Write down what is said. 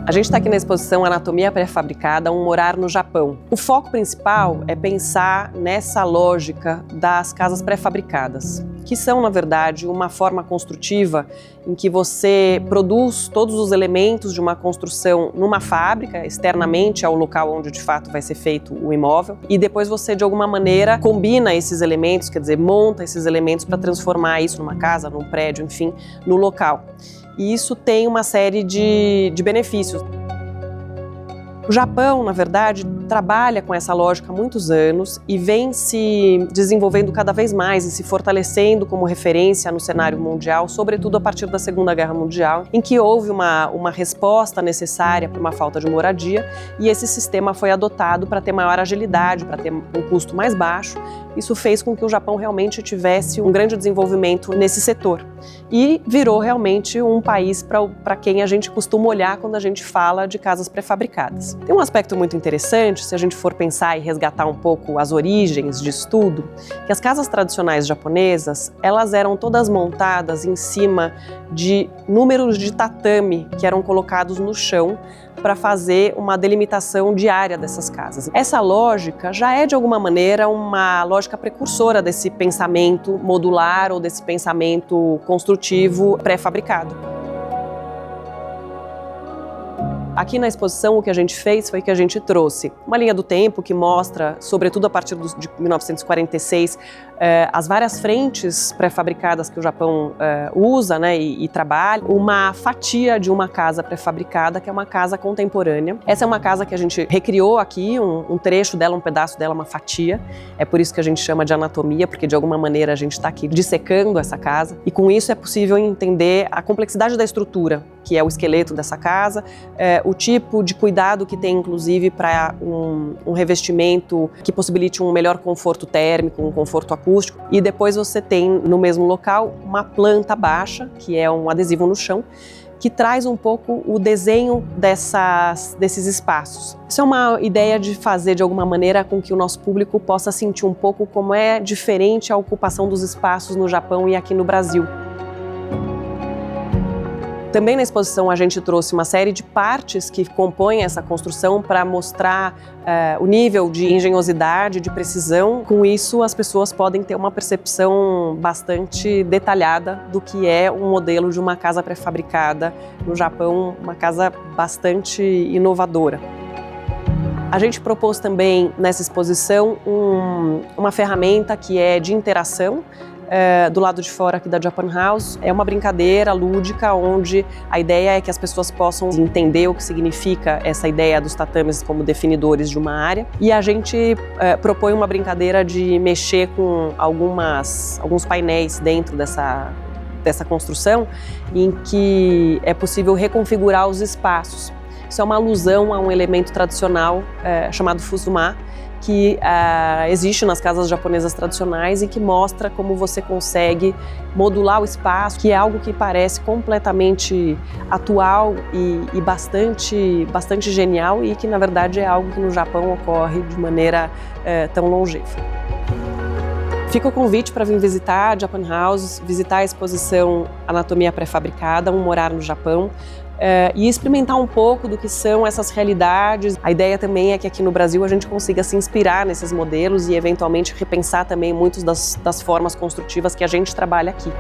A gente está aqui na exposição Anatomia Pré-Fabricada, um morar no Japão. O foco principal é pensar nessa lógica das casas pré-fabricadas, que são, na verdade, uma forma construtiva em que você produz todos os elementos de uma construção numa fábrica, externamente ao local onde de fato vai ser feito o imóvel, e depois você, de alguma maneira, combina esses elementos, quer dizer, monta esses elementos para transformar isso numa casa, num prédio, enfim, no local. E isso tem uma série de benefícios. O Japão, na verdade, trabalha com essa lógica há muitos anos e vem se desenvolvendo cada vez mais e se fortalecendo como referência no cenário mundial, sobretudo a partir da Segunda Guerra Mundial, em que houve uma resposta necessária para uma falta de moradia e esse sistema foi adotado para ter maior agilidade, para ter um custo mais baixo. Isso fez com que o Japão realmente tivesse um grande desenvolvimento nesse setor e virou realmente um país para quem a gente costuma olhar quando a gente fala de casas pré-fabricadas. Tem um aspecto muito interessante, se a gente for pensar e resgatar um pouco as origens disso tudo, que as casas tradicionais japonesas, elas eram todas montadas em cima de números de tatame que eram colocados no chão para fazer uma delimitação diária dessas casas. Essa lógica já é, de alguma maneira, uma lógica precursora desse pensamento modular ou desse pensamento construtivo pré-fabricado. Aqui na exposição o que a gente fez foi que a gente trouxe uma linha do tempo que mostra, sobretudo a partir de 1946, as várias frentes pré-fabricadas que o Japão usa, né, e trabalha, uma fatia de uma casa pré-fabricada que é uma casa contemporânea. Essa é uma casa que a gente recriou aqui, um trecho dela, um pedaço dela, uma fatia. É por isso que a gente chama de anatomia, porque de alguma maneira a gente está aqui dissecando essa casa e com isso é possível entender a complexidade da estrutura, que é o esqueleto dessa casa, o tipo de cuidado que tem, inclusive, para um revestimento que possibilite um melhor conforto térmico, um conforto acústico. E depois você tem, no mesmo local, uma planta baixa, que é um adesivo no chão, que traz um pouco o desenho desses espaços. Isso é uma ideia de fazer, de alguma maneira, com que o nosso público possa sentir um pouco como é diferente a ocupação dos espaços no Japão e aqui no Brasil. Também na exposição a gente trouxe uma série de partes que compõem essa construção para mostrar o nível de engenhosidade, de precisão. Com isso, as pessoas podem ter uma percepção bastante detalhada do que é um modelo de uma casa pré-fabricada no Japão, uma casa bastante inovadora. A gente propôs também nessa exposição uma ferramenta que é de interação. Do lado de fora aqui da Japan House, é uma brincadeira lúdica onde a ideia é que as pessoas possam entender o que significa essa ideia dos tatames como definidores de uma área e a gente propõe uma brincadeira de mexer com alguns painéis dentro dessa construção em que é possível reconfigurar os espaços. Isso é uma alusão a um elemento tradicional chamado fusuma, que existe nas casas japonesas tradicionais e que mostra como você consegue modular o espaço, que é algo que parece completamente atual e bastante genial e que, na verdade, é algo que no Japão ocorre de maneira tão longeva. Fica o convite para vir visitar a Japan House, visitar a exposição Anatomia Pré-Fabricada, um morar no Japão, e experimentar um pouco do que são essas realidades. A ideia também é que aqui no Brasil a gente consiga se inspirar nesses modelos e eventualmente repensar também muitas das formas construtivas que a gente trabalha aqui.